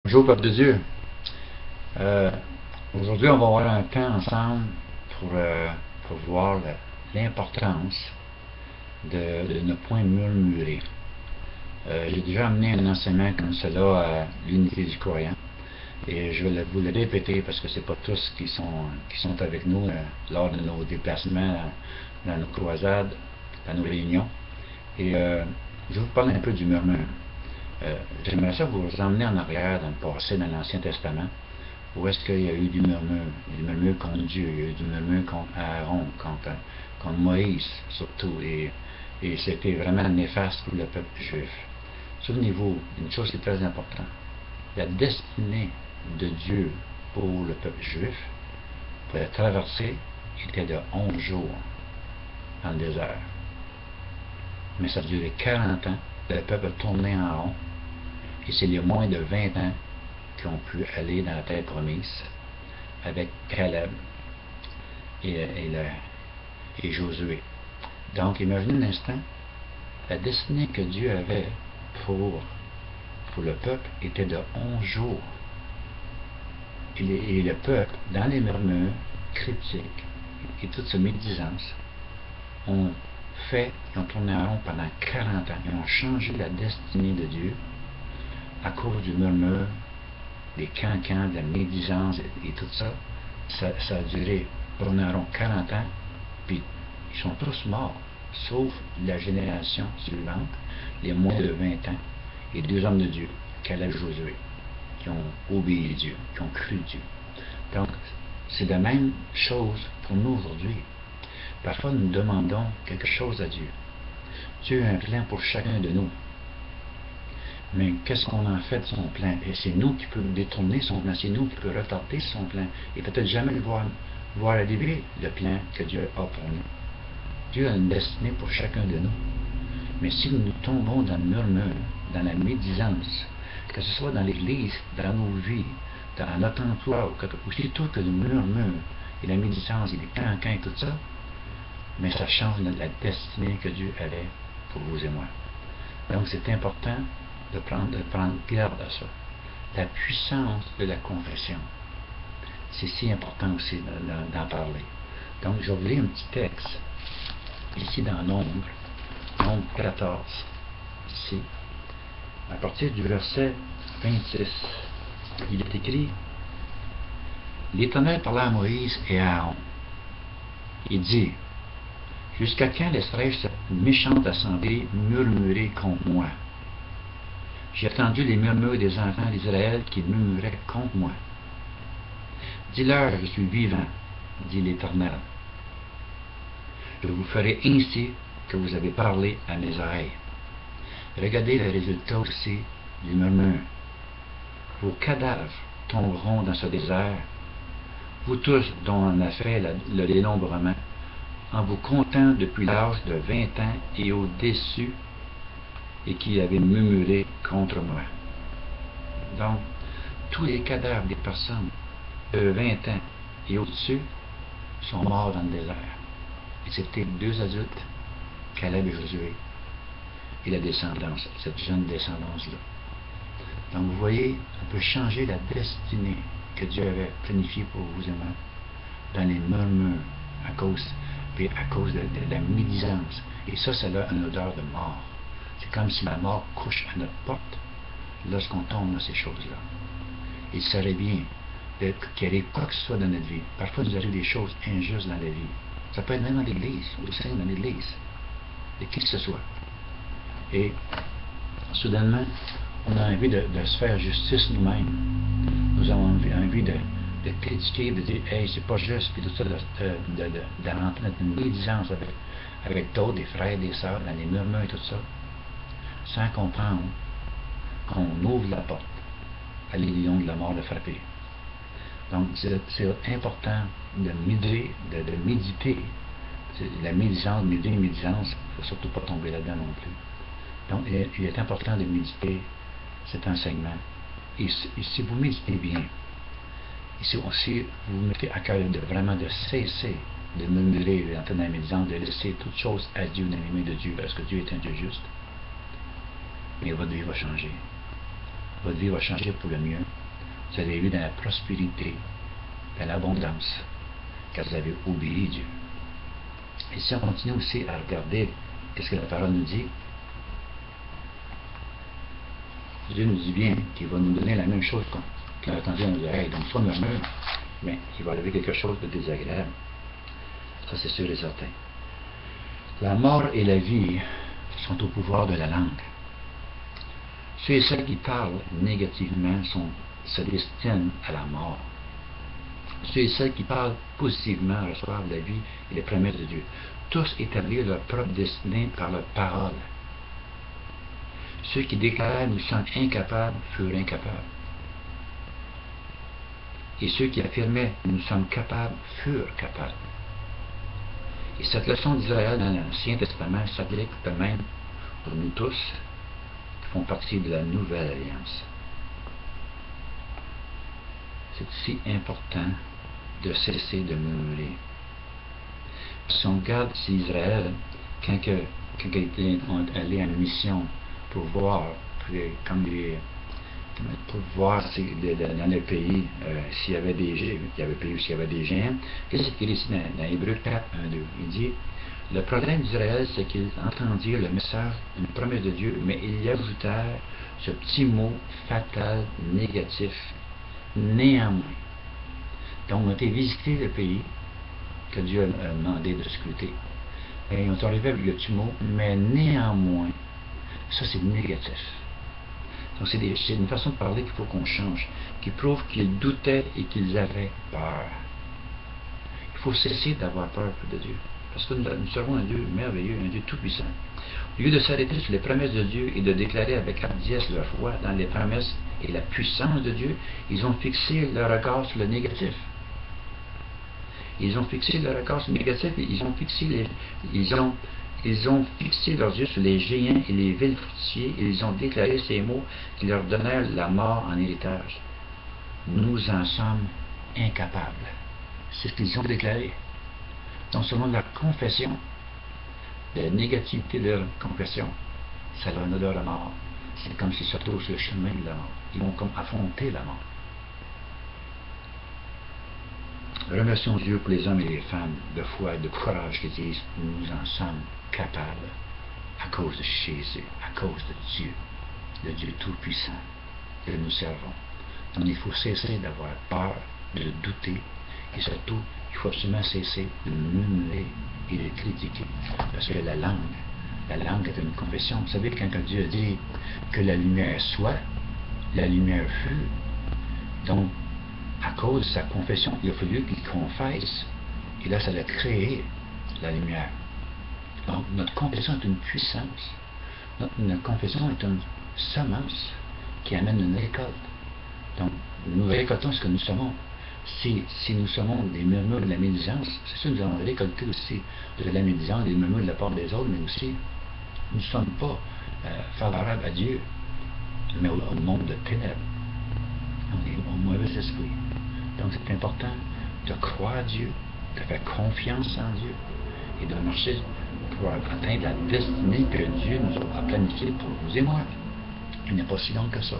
Bonjour, peuple de Dieu. Euh, Aujourd'hui, on va avoir un temps ensemble pour voir l'importance de ne point murmurer. J'ai déjà amené un enseignement comme cela à l'unité du croyant. Et je vais vous le répéter parce que ce n'est pas tous qui sont avec nous lors de nos déplacements dans nos croisades, dans nos réunions. Et je vais vous parler un peu du murmure. J'aimerais ça vous emmener en arrière dans le passé, dans l'Ancien Testament, où est-ce qu'il y a eu du murmure contre Dieu, il y a eu du murmure contre Aaron, contre Moïse surtout, et c'était vraiment néfaste pour le peuple juif. Souvenez-vous, une chose qui est très importante, la destinée de Dieu pour le peuple juif, pour la traversée, était de 11 jours dans le désert. Mais ça a duré 40 ans, le peuple a tourné en rond, et c'est les moins de 20 ans qui ont pu aller dans la terre promise avec Caleb et Josué. Donc, imaginez un instant, la destinée que Dieu avait pour le peuple était de 11 jours. Et le peuple, dans les murmures critiques et toute cette médisance, ils ont tourné en rond pendant 40 ans. Ils ont changé la destinée de Dieu à cause du murmure, des cancans, de la médisance et tout ça. Ça a duré, tourné en rond 40 ans, puis ils sont tous morts, sauf la génération suivante, les moins de 20 ans, et 2 hommes de Dieu, Caleb et Josué, qui ont obéi Dieu, qui ont cru Dieu. Donc, c'est la même chose pour nous aujourd'hui. Parfois, nous demandons quelque chose à Dieu. Dieu a un plan pour chacun de nous. Mais qu'est-ce qu'on en fait de son plan? Et c'est nous qui pouvons détourner son plan, c'est nous qui pouvons retarder son plan, et peut-être jamais voir arriver le plan que Dieu a pour nous. Dieu a une destinée pour chacun de nous. Mais si nous tombons dans le murmure, dans la médisance, que ce soit dans l'Église, dans nos vies, dans notre emploi, aussitôt que le murmure et la médisance et les cancans et tout ça, mais ça change la destinée que Dieu avait pour vous et moi. Donc c'est important de prendre garde à ça. La puissance de la confession. C'est si important aussi d'en parler. Donc je vais vous lire un petit texte ici dans Nombre 14, ici, à partir du verset 26. Il est écrit: L'Éternel parla à Moïse et à Aaron. Il dit: Jusqu'à quand laisserai-je cette méchante assemblée murmurer contre moi? J'ai entendu les murmures des enfants d'Israël qui murmuraient contre moi. Dis-leur, je suis vivant, dit l'Éternel. Je vous ferai ainsi que vous avez parlé à mes oreilles. Regardez le résultat aussi du murmure. Vos cadavres tomberont dans ce désert, vous tous dont on a fait le dénombrement, en vous comptant depuis l'âge de 20 ans et au-dessus, et qui avaient murmuré contre moi. Donc, tous les cadavres des personnes de 20 ans et au-dessus sont morts dans le désert. Et c'était 2 adultes, Caleb et Josué, et la descendance, cette jeune descendance-là. Donc vous voyez, on peut changer la destinée que Dieu avait planifiée pour vous et moi dans les murmures à cause de la médisance. Et ça a une odeur de mort. C'est comme si la mort couche à notre porte lorsqu'on tombe dans ces choses-là. Il serait bien qu'il arrive quoi que ce soit dans notre vie. Parfois, il nous arrive des choses injustes dans la vie. Ça peut être même dans l'Église, au sein de l'Église, de qui que ce soit. Et soudainement, on a envie de se faire justice nous-mêmes. Nous avons envie de critiquer, de dire, hey, c'est pas juste, puis tout ça, de rentrer dans une médisance avec d'autres, des frères, des sœurs, dans les murmures et tout ça, sans comprendre qu'on ouvre la porte à l'aiguillon de la mort de frapper. Donc, c'est important de méditer. La médisance, méditer, médisance, il ne faut surtout pas tomber là-dedans non plus. Donc, il est important de méditer cet enseignement. Et si vous méditez bien, et si aussi vous mettez à cœur vraiment de cesser de murmurer et d'entrer dans la médisance, de laisser toutes choses à Dieu, dans les mains de Dieu, parce que Dieu est un Dieu juste, mais votre vie va changer. votre vie va changer pour le mieux. Vous allez vivre dans la prospérité, dans l'abondance, car vous avez obéi Dieu. Et si on continue aussi à regarder qu'est-ce que la parole nous dit, Dieu nous dit bien qu'il va nous donner la même chose qu'on a entendu dans nos oreilles. Donc, soit murmure, mais il va arriver quelque chose de désagréable. Ça, c'est sûr et certain. La mort et la vie sont au pouvoir de la langue. Ceux et celles qui parlent négativement se destinent à la mort. Ceux et celles qui parlent positivement reçoivent la vie et les promesses de Dieu. Tous établissent leur propre destinée par leur parole. Ceux qui déclarent nous sommes incapables furent incapables. Et ceux qui affirmaient nous sommes capables furent capables. Et cette leçon d'Israël dans l'Ancien Testament s'applique de même pour nous tous qui font partie de la Nouvelle Alliance. C'est si important de cesser de murmurer. Si on regarde si Israël, quand il était allé en mission pour voir, pour voir dans le pays s'il y avait des géants, qu'est-ce qu'il dit dans Hébreux 4, 1, 2? Il dit, le problème d'Israël, c'est qu'ils entendirent le message, une promesse de Dieu, mais ils y ajoutèrent ce petit mot fatal, négatif, néanmoins. Donc, on a été visiter le pays que Dieu a demandé de scruter. Et ils ont arrivé avec le petit mot, mais néanmoins. Ça, c'est négatif. Donc, c'est une façon de parler qu'il faut qu'on change, qui prouve qu'ils doutaient et qu'ils avaient peur. Il faut cesser d'avoir peur de Dieu. Parce que nous servons un Dieu merveilleux, un Dieu tout-puissant. Au lieu de s'arrêter sur les promesses de Dieu et de déclarer avec hardiesse leur foi dans les promesses et la puissance de Dieu, ils ont fixé leur regard sur le négatif. Ils ont fixé leur regard sur le négatif, ils ont fixé leurs yeux sur les géants et les villes fortifiées, et ils ont déclaré ces mots qui leur donnèrent la mort en héritage. Nous en sommes incapables. C'est ce qu'ils ont déclaré. Donc, selon leur confession, la négativité de leur confession, ça leur donne la mort. C'est comme s'ils se trouvent sur le chemin de la mort. Ils vont comme affronter la mort. Remercions Dieu pour les hommes et les femmes de foi et de courage qui disent nous en sommes capables à cause de Jésus, à cause de Dieu, le Dieu tout-puissant que nous servons. Donc il faut cesser d'avoir peur, de douter, et surtout, il faut absolument cesser de murmurer et de critiquer. Parce que la langue est une confession. Vous savez, quand Dieu dit que la lumière soit, la lumière fut. Donc, à cause de sa confession, il a fallu qu'il confesse. Et là, ça a créé la lumière. Donc, notre confession est une puissance. Notre confession est une semence qui amène une récolte. Donc, nous récoltons ce que nous semons. Si nous semons des murmures de la médisance, c'est sûr que nous allons récolter aussi de la médisance, des murmures de la part des autres, mais aussi, nous ne sommes pas favorables à Dieu, mais au monde de ténèbres. On est au mauvais esprit. Donc, c'est important de croire à Dieu, de faire confiance en Dieu et de marcher pour atteindre la destinée que Dieu nous a planifiée pour vous et moi. Il n'est pas si long que ça.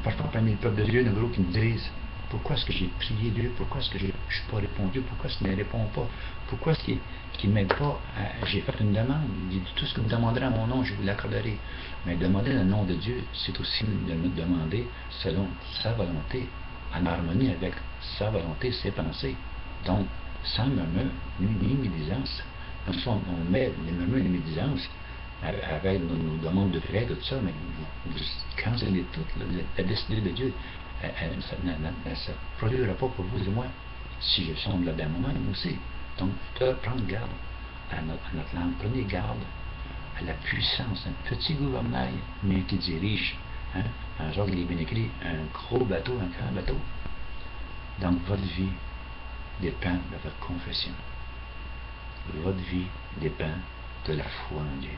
Parfois, parmi le peuple de Dieu, il y en a gros qui me disent pourquoi est-ce que j'ai prié Dieu, pourquoi est-ce que je ne suis pas répondu, pourquoi est-ce qu'il ne répond pas, pourquoi est-ce qu'il ne m'aide pas, j'ai fait une demande, il dit tout ce que vous demanderez à mon nom, je vous l'accorderai. Mais demander le nom de Dieu, c'est aussi de me demander selon sa volonté, en harmonie avec sa volonté, ses pensées. Donc, sans murmure, ni médisance. Comme ça, on met les murmures et les médisances avec nos demandes de prière, tout ça, mais vous cancellez tout, la destinée de Dieu. Ça ne produira pas pour vous et moi si je sombre là-dedans moi aussi. Donc, prendre garde à notre langue. Prenez garde à la puissance d'un petit gouvernail, mais qui dirige, un genre il est bien écrit, un gros bateau, un grand bateau. Donc, votre vie dépend de votre confession. Votre vie dépend de la foi en Dieu.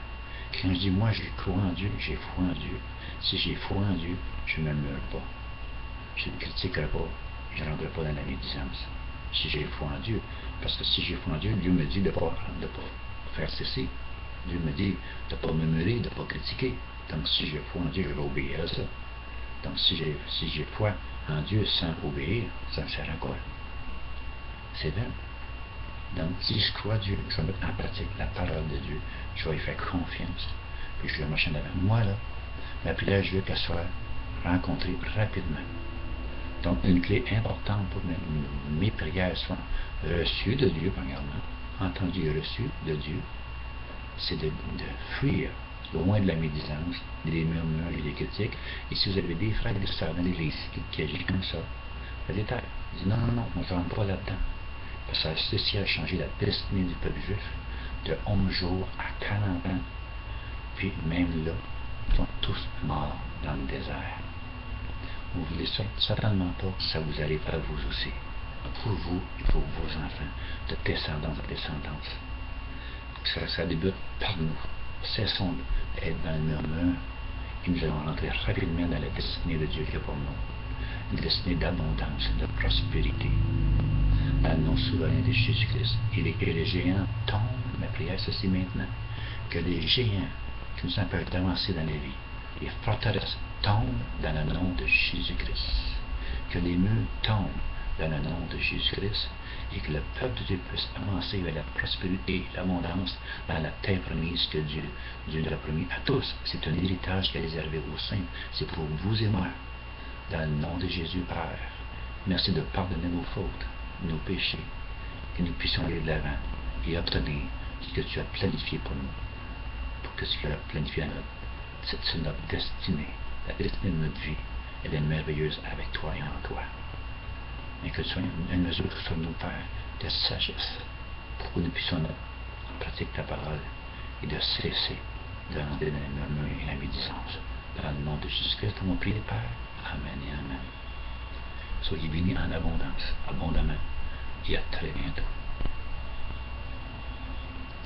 Quand je dis, moi, je crois en Dieu, j'ai foi en Dieu. Si j'ai foi en Dieu, je ne me murmure pas. Je ne critiquerai pas, je ne rentrerai pas dans la médisance. Si j'ai foi en Dieu, parce que si j'ai foi en Dieu, Dieu me dit de ne pas faire ceci. Dieu me dit de ne pas murmurer, de ne pas critiquer. Donc si j'ai foi en Dieu, je vais obéir à ça. Donc, si j'ai foi en Dieu sans obéir, ça me sert à quoi? C'est vrai. Donc, si je crois Dieu, je vais mettre en pratique la parole de Dieu, je vais y faire confiance, puis je vais marcher en avant. Moi, là, ma prière, je veux qu'elle soit rencontrée rapidement. Donc, une clé importante pour que mes prières soient reçues de Dieu, premièrement, entendues et reçues de Dieu, c'est de fuir loin de la médisance, des murmures et des critiques. Et si vous avez des frères et des sœurs dans l'Église qui agissent comme ça, faites taire. Dites non, non, non, on ne se rentre pas là-dedans. Parce que ceci a changé la destinée du peuple juif de 11 jours à 40 ans. Puis même là, ils sont tous morts dans le désert. Vous voulez ça? Certainement pas. Ça vous arrive à vous aussi. Pour vous et pour vos enfants, de descendance à descendance. Ça débute par nous. Cessons d'être dans le murmure et nous allons rentrer rapidement dans la destinée de Dieu qui est pour nous. Une destinée d'abondance, de prospérité. Dans le nom souverain de Jésus-Christ. Et les géants tombent, ma prière, ceci maintenant, que les géants qui nous empêchent d'avancer dans la vie, les forteresses tombent dans le nom de Jésus-Christ. Que les murs tombent dans le nom de Jésus-Christ et que le peuple de Dieu puisse avancer vers la prospérité, l'abondance dans la terre promise que Dieu nous a promis à tous. C'est un héritage qui est réservé aux saints. C'est pour vous et moi. Dans le nom de Jésus, Père, merci de pardonner nos fautes, nos péchés, que nous puissions aller de l'avant et obtenir ce que tu as planifié pour nous, pour que ce que tu as planifié à c'est notre destinée. La destinée de notre vie, elle est merveilleuse avec toi et en toi. Mais que ce soit une mesure sur nos pères de sagesse, pour que nous puissions mettre en pratique ta parole et de cesser de rentrer dans les murmures et la médisance. Dans le nom de Jésus-Christ, mon prière, Père. Amen et Amen. Soyez bénis en abondance, abondamment, et à très bientôt.